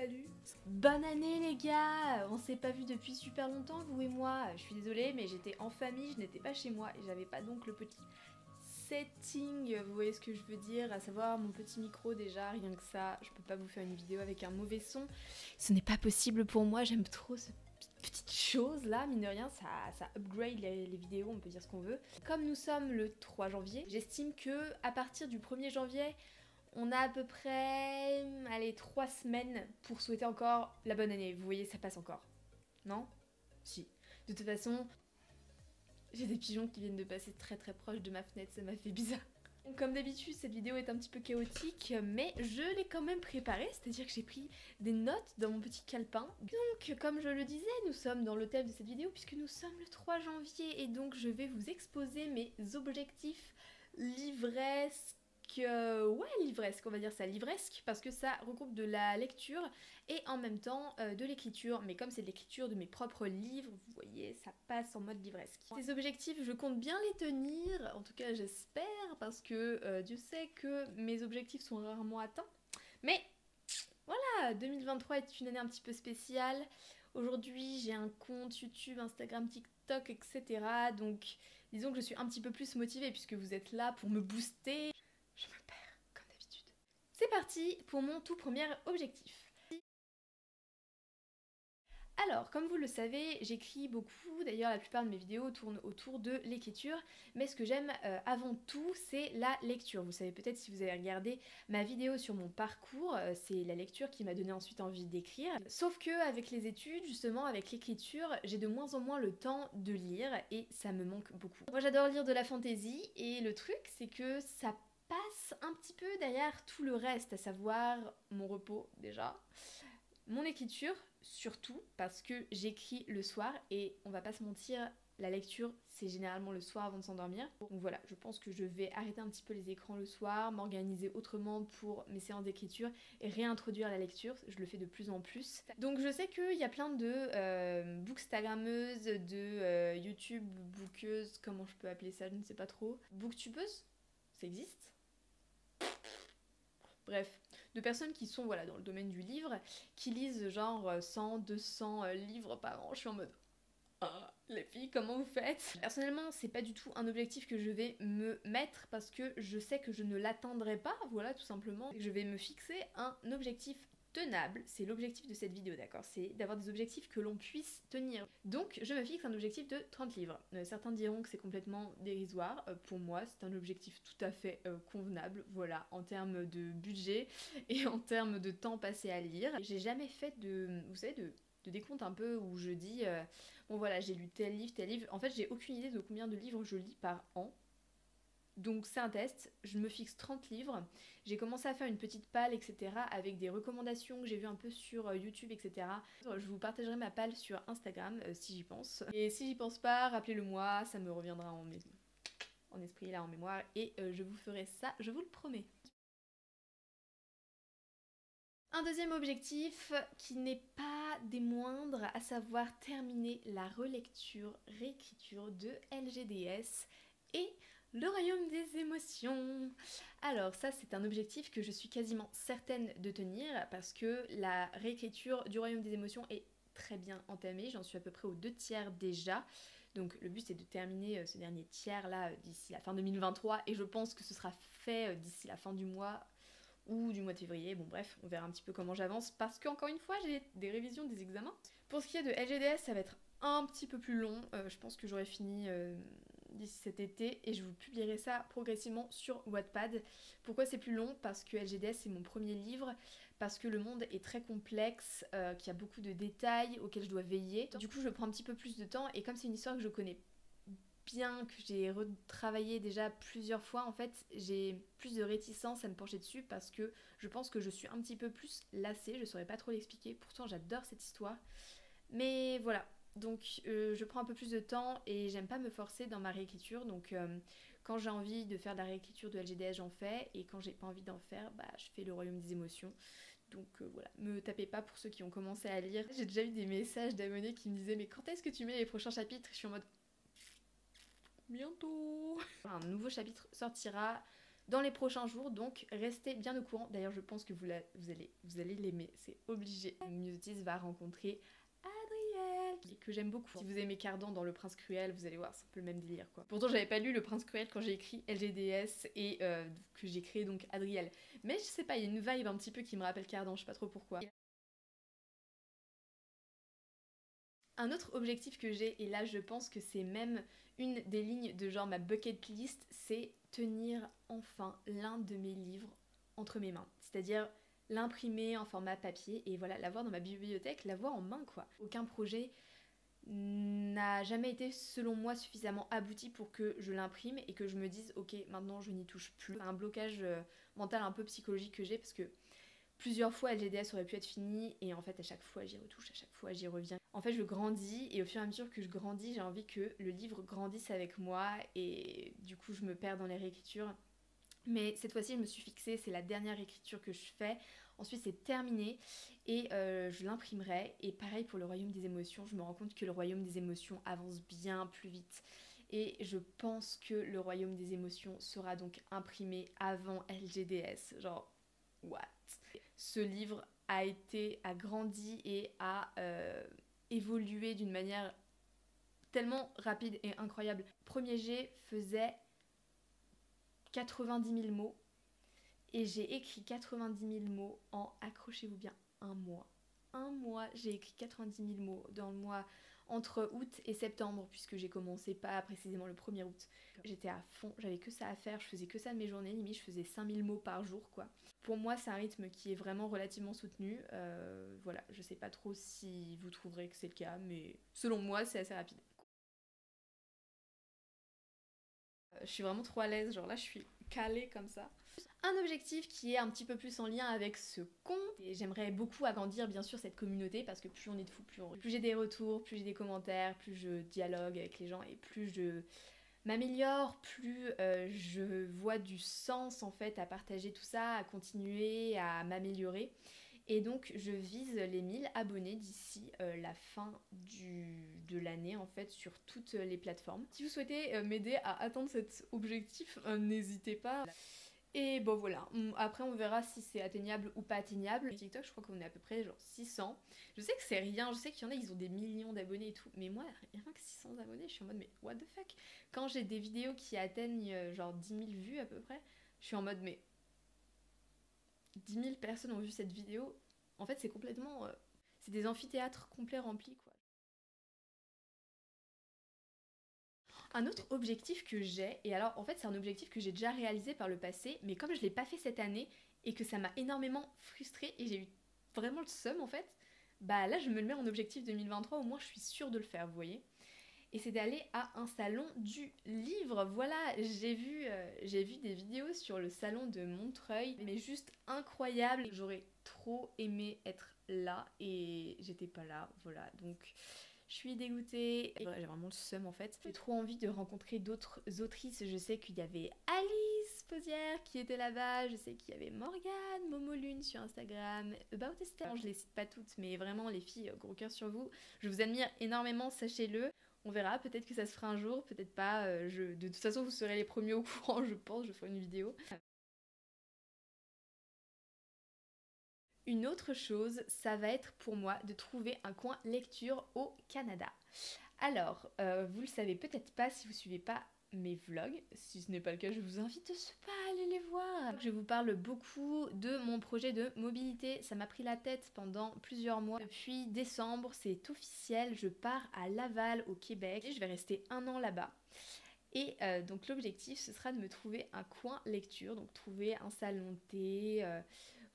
salut. Bonne année les gars. On s'est pas vu depuis super longtemps vous et moi. Je suis désolée mais j'étais en famille, je n'étais pas chez moi et j'avais pas donc le petit setting, vous voyez ce que je veux dire, à savoir mon petit micro déjà, rien que ça, je peux pas vous faire une vidéo avec un mauvais son. Ce n'est pas possible pour moi, j'aime trop ce petite chose là, mine de rien, ça upgrade les vidéos, on peut dire ce qu'on veut. Comme nous sommes le 3 janvier, j'estime que à partir du 1er janvier, on a à peu près, allez, 3 semaines pour souhaiter encore la bonne année. Vous voyez, ça passe encore. Non? Si. De toute façon, j'ai des pigeons qui viennent de passer très très proche de ma fenêtre, ça m'a fait bizarre. Comme d'habitude, cette vidéo est un petit peu chaotique, mais je l'ai quand même préparée, c'est-à-dire que j'ai pris des notes dans mon petit calepin. Donc, comme je le disais, nous sommes dans le thème de cette vidéo puisque nous sommes le 3 janvier et donc je vais vous exposer mes objectifs livresques. Ouais, livresque, on va dire ça, livresque, parce que ça regroupe de la lecture et en même temps de l'écriture, mais comme c'est de l'écriture de mes propres livres, vous voyez, ça passe en mode livresque. Ces objectifs, je compte bien les tenir, en tout cas j'espère, parce que Dieu sait que mes objectifs sont rarement atteints, mais voilà, 2023 est une année un petit peu spéciale. Aujourd'hui, j'ai un compte YouTube, Instagram, TikTok, etc. Donc, disons que je suis un petit peu plus motivée puisque vous êtes là pour me booster. Je me perds, comme d'habitude. C'est parti pour mon tout premier objectif. Alors, comme vous le savez, j'écris beaucoup, d'ailleurs la plupart de mes vidéos tournent autour de l'écriture, mais ce que j'aime avant tout, c'est la lecture. Vous savez peut-être si vous avez regardé ma vidéo sur mon parcours, c'est la lecture qui m'a donné ensuite envie d'écrire. Sauf que avec les études, justement avec l'écriture, j'ai de moins en moins le temps de lire et ça me manque beaucoup. Moi j'adore lire de la fantasy et le truc c'est que ça passe un petit peu derrière tout le reste, à savoir mon repos déjà, mon écriture, surtout parce que j'écris le soir et on va pas se mentir, la lecture c'est généralement le soir avant de s'endormir. Donc voilà, je pense que je vais arrêter un petit peu les écrans le soir, m'organiser autrement pour mes séances d'écriture et réintroduire la lecture, je le fais de plus en plus. Donc je sais qu'il y a plein de bookstagrammeuses, de YouTube bookeuses, comment je peux appeler ça, je ne sais pas trop. Booktubeuses, ça existe ? Bref, de personnes qui sont voilà, dans le domaine du livre, qui lisent genre 100, 200 livres par an. Je suis en mode ah, les filles, comment vous faites? Personnellement, c'est pas du tout un objectif que je vais me mettre parce que je sais que je ne l'atteindrai pas, voilà, tout simplement. Je vais me fixer un objectif tenable, c'est l'objectif de cette vidéo, d'accord? C'est d'avoir des objectifs que l'on puisse tenir. Donc, je me fixe un objectif de 30 livres. Certains diront que c'est complètement dérisoire. Pour moi, c'est un objectif tout à fait convenable, voilà, en termes de budget et en termes de temps passé à lire. J'ai jamais fait de, vous savez, de décompte un peu où je dis bon voilà, j'ai lu tel livre, tel livre. En fait, j'ai aucune idée de combien de livres je lis par an. Donc c'est un test, je me fixe 30 livres, j'ai commencé à faire une petite palle, etc. avec des recommandations que j'ai vues un peu sur YouTube, etc. Je vous partagerai ma palle sur Instagram si j'y pense. Et si j'y pense pas, rappelez-le moi, ça me reviendra en esprit, là, en mémoire, et je vous ferai ça, je vous le promets. Un deuxième objectif qui n'est pas des moindres, à savoir terminer la relecture, réécriture de LGDS et le royaume des émotions. Alors ça c'est un objectif que je suis quasiment certaine de tenir parce que la réécriture du royaume des émotions est très bien entamée, j'en suis à peu près aux 2/3 déjà. Donc le but c'est de terminer ce dernier tiers là d'ici la fin 2023 et je pense que ce sera fait d'ici la fin du mois ou du mois de février, bon bref, on verra un petit peu comment j'avance, parce qu'encore une fois, j'ai des révisions des examens. Pour ce qui est de LGDS, ça va être un petit peu plus long, je pense que j'aurai fini d'ici cet été, et je vous publierai ça progressivement sur Wattpad. Pourquoi c'est plus long? Parce que LGDS c'est mon premier livre, parce que le monde est très complexe, qu'il y a beaucoup de détails auxquels je dois veiller. Du coup, je prends un petit peu plus de temps, et comme c'est une histoire que je connais bien, que j'ai retravaillé déjà plusieurs fois, en fait j'ai plus de réticence à me pencher dessus parce que je pense que je suis un petit peu plus lassée, je saurais pas trop l'expliquer, pourtant j'adore cette histoire, mais voilà, donc je prends un peu plus de temps et j'aime pas me forcer dans ma réécriture, donc quand j'ai envie de faire de la réécriture de LGDS j'en fais, et quand j'ai pas envie d'en faire, bah je fais le royaume des émotions. Donc voilà, me tapez pas pour ceux qui ont commencé à lire. J'ai déjà eu des messages d'abonnés qui me disaient mais quand est-ce que tu mets les prochains chapitres? Je suis en mode bientôt. Un nouveau chapitre sortira dans les prochains jours, donc restez bien au courant. D'ailleurs, je pense que vous allez l'aimer, c'est obligé. Myosotis va rencontrer Adriel, que j'aime beaucoup. Si vous aimez Cardan dans Le Prince Cruel, vous allez voir, c'est un peu le même délire quoi. Pourtant, j'avais pas lu Le Prince Cruel quand j'ai écrit LGDS et que j'ai créé donc Adriel. Mais je sais pas, il y a une vibe un petit peu qui me rappelle Cardan, je sais pas trop pourquoi. Un autre objectif que j'ai, et là je pense que c'est même une des lignes de genre ma bucket list, c'est tenir enfin l'un de mes livres entre mes mains. C'est-à-dire l'imprimer en format papier et voilà, l'avoir dans ma bibliothèque, l'avoir en main quoi. Aucun projet n'a jamais été selon moi suffisamment abouti pour que je l'imprime et que je me dise ok maintenant je n'y touche plus. C'est un blocage mental un peu psychologique que j'ai parce que plusieurs fois LGDS aurait pu être fini et en fait à chaque fois j'y retouche, à chaque fois j'y reviens. En fait je grandis et au fur et à mesure que je grandis j'ai envie que le livre grandisse avec moi et du coup je me perds dans les réécritures. Mais cette fois-ci je me suis fixée, c'est la dernière écriture que je fais, ensuite c'est terminé et je l'imprimerai. Et pareil pour le Royaume des émotions, je me rends compte que le Royaume des émotions avance bien plus vite. Et je pense que le Royaume des émotions sera donc imprimé avant LGDS, genre what? Ce livre a grandi et a évolué d'une manière tellement rapide et incroyable. Premier jet faisait 90 000 mots et j'ai écrit 90 000 mots en, accrochez-vous bien, un mois. Un mois, j'ai écrit 90 000 mots dans le mois entre août et septembre, puisque j'ai commencé pas précisément le 1er août. J'étais à fond, j'avais que ça à faire, je faisais que ça de mes journées, limite je faisais 5000 mots par jour quoi. Pour moi c'est un rythme qui est vraiment relativement soutenu, voilà, je sais pas trop si vous trouverez que c'est le cas, mais selon moi c'est assez rapide. Je suis vraiment trop à l'aise, genre là je suis calée comme ça. Un objectif qui est un petit peu plus en lien avec ce compte, et j'aimerais beaucoup agrandir bien sûr cette communauté parce que plus on est de fous, plus j'ai des retours, plus j'ai des commentaires, plus je dialogue avec les gens et plus je m'améliore, plus je vois du sens en fait à partager tout ça, à continuer à m'améliorer. Et donc je vise les 1000 abonnés d'ici la fin de l'année en fait sur toutes les plateformes. Si vous souhaitez m'aider à atteindre cet objectif, n'hésitez pas. Et bon voilà, après on verra si c'est atteignable ou pas atteignable. TikTok je crois qu'on est à peu près genre 600. Je sais que c'est rien, je sais qu'il y en a ils ont des millions d'abonnés et tout, mais moi rien que 600 abonnés je suis en mode mais what the fuck. Quand j'ai des vidéos qui atteignent genre 10 000 vues à peu près, je suis en mode mais 10 000 personnes ont vu cette vidéo, en fait c'est complètement... c'est des amphithéâtres complets remplis quoi. Un autre objectif que j'ai, et alors en fait c'est un objectif que j'ai déjà réalisé par le passé, mais comme je l'ai pas fait cette année et que ça m'a énormément frustrée et j'ai eu vraiment le seum en fait, bah là je me le mets en objectif 2023, au moins je suis sûre de le faire, vous voyez. Et c'est d'aller à un salon du livre. Voilà, j'ai vu des vidéos sur le salon de Montreuil, mais juste incroyable. J'aurais trop aimé être là et j'étais pas là, voilà. Donc je suis dégoûtée. J'ai vraiment le seum en fait. J'ai trop envie de rencontrer d'autres autrices. Je sais qu'il y avait Alice Posière qui était là-bas. Je sais qu'il y avait Morgane, Momolune sur Instagram, About Esther. Je les cite pas toutes, mais vraiment les filles, gros cœur sur vous. Je vous admire énormément, sachez-le. On verra, peut-être que ça se fera un jour, peut-être pas. De toute façon, vous serez les premiers au courant, je pense. Je ferai une vidéo. Une autre chose, ça va être pour moi de trouver un coin lecture au Canada. Alors, vous le savez peut-être pas si vous suivez pas mes vlogs. Si ce n'est pas le cas, je vous invite pas à aller les voir. Je vous parle beaucoup de mon projet de mobilité. Ça m'a pris la tête pendant plusieurs mois. Depuis décembre, c'est officiel. Je pars à Laval, au Québec. Et je vais rester un an là-bas. Et donc l'objectif, ce sera de me trouver un coin lecture. Donc trouver un salon de thé,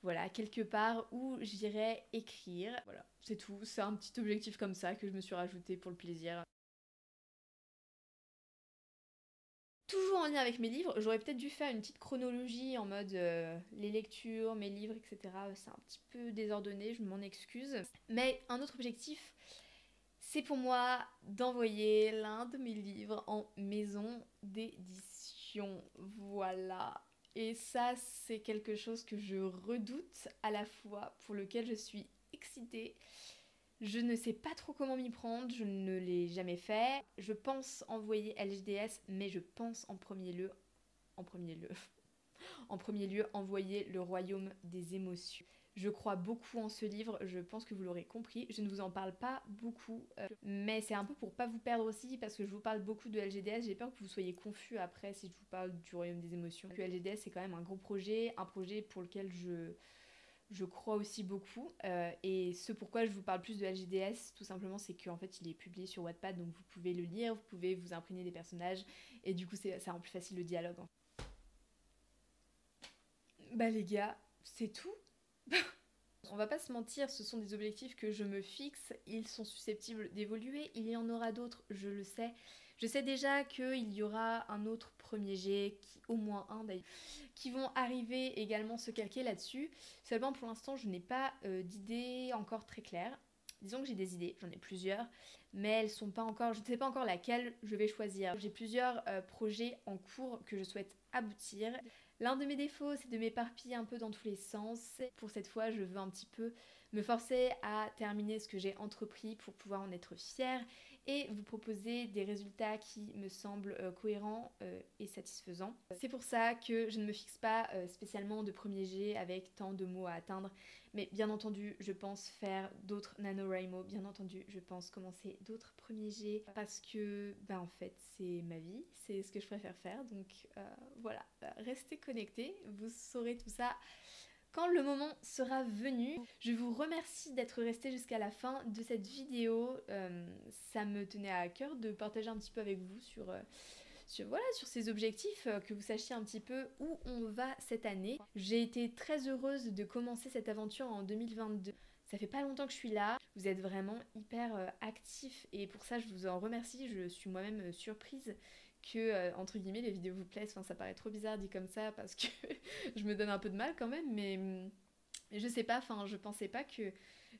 voilà, quelque part où j'irai écrire. Voilà, c'est tout. C'est un petit objectif comme ça que je me suis rajouté pour le plaisir. Toujours en lien avec mes livres, j'aurais peut-être dû faire une petite chronologie en mode les lectures, mes livres, etc. C'est un petit peu désordonné, je m'en excuse. Mais un autre objectif, c'est pour moi d'envoyer l'un de mes livres en maison d'édition. Voilà. Et ça, c'est quelque chose que je redoute à la fois, pour lequel je suis excitée. Je ne sais pas trop comment m'y prendre, je ne l'ai jamais fait. Je pense envoyer LGDS, mais je pense en premier lieu En premier lieu, Envoyer le royaume des émotions. Je crois beaucoup en ce livre, je pense que vous l'aurez compris. Je ne vous en parle pas beaucoup, mais c'est un peu pour pas vous perdre aussi, parce que je vous parle beaucoup de LGDS. J'ai peur que vous soyez confus après si je vous parle du royaume des émotions. Le LGDS, c'est quand même un gros projet, un projet pour lequel je crois aussi beaucoup. Et ce pourquoi je vous parle plus de LGDS, tout simplement, c'est qu'en fait, il est publié sur Wattpad, donc vous pouvez le lire, vous pouvez vous imprégner des personnages, et du coup, ça rend plus facile le dialogue. Bah les gars, c'est tout. On va pas se mentir, ce sont des objectifs que je me fixe, ils sont susceptibles d'évoluer, il y en aura d'autres, je le sais. Je sais déjà qu'il y aura un autre premier jet, au moins un d'ailleurs, qui vont arriver également se calquer là-dessus. Seulement pour l'instant, je n'ai pas d'idée encore très claire. Disons que j'ai des idées, j'en ai plusieurs, mais elles sont pas encore, je ne sais pas encore laquelle je vais choisir. J'ai plusieurs projets en cours que je souhaite aboutir. L'un de mes défauts, c'est de m'éparpiller un peu dans tous les sens. Pour cette fois, je veux un petit peu me forcer à terminer ce que j'ai entrepris pour pouvoir en être fière et vous proposer des résultats qui me semblent cohérents et satisfaisants. C'est pour ça que je ne me fixe pas spécialement de premier jet avec tant de mots à atteindre, mais bien entendu, je pense faire d'autres NaNoWriMo, bien entendu, je pense commencer d'autres premiers jets parce que, bah en fait, c'est ma vie, c'est ce que je préfère faire, donc voilà, restez connectés, vous saurez tout ça quand le moment sera venu. Je vous remercie d'être resté jusqu'à la fin de cette vidéo. Ça me tenait à cœur de partager un petit peu avec vous sur ces objectifs, que vous sachiez un petit peu où on va cette année. J'ai été très heureuse de commencer cette aventure en 2022. Ça fait pas longtemps que je suis là, vous êtes vraiment hyper actifs et pour ça je vous en remercie, je suis moi-même surprise que, entre guillemets, les vidéos vous plaisent. Enfin, ça paraît trop bizarre dit comme ça parce que je me donne un peu de mal quand même, mais je sais pas, enfin, je pensais pas que...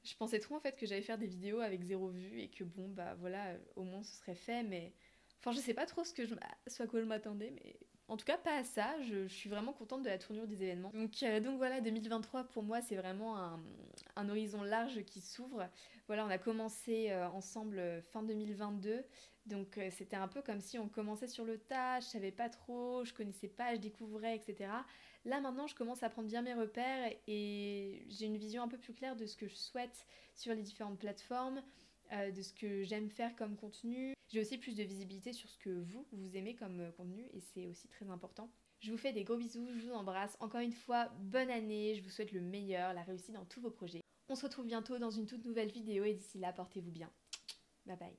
Je pensais trop en fait que j'allais faire des vidéos avec 0 vue et que bon, bah voilà, au moins ce serait fait, mais... Enfin, je sais pas trop ce à quoi je m'attendais, mais en tout cas, pas à ça. Je suis vraiment contente de la tournure des événements. Donc voilà, 2023 pour moi, c'est vraiment un horizon large qui s'ouvre. Voilà, on a commencé ensemble fin 2022. Donc c'était un peu comme si on commençait sur le tas, je savais pas trop, je connaissais pas, je découvrais, etc. Là maintenant, je commence à prendre bien mes repères et j'ai une vision un peu plus claire de ce que je souhaite sur les différentes plateformes, de ce que j'aime faire comme contenu. J'ai aussi plus de visibilité sur ce que vous aimez comme contenu et c'est aussi très important. Je vous fais des gros bisous, je vous embrasse. Encore une fois, bonne année, je vous souhaite le meilleur, la réussite dans tous vos projets. On se retrouve bientôt dans une toute nouvelle vidéo et d'ici là, portez-vous bien. Bye bye.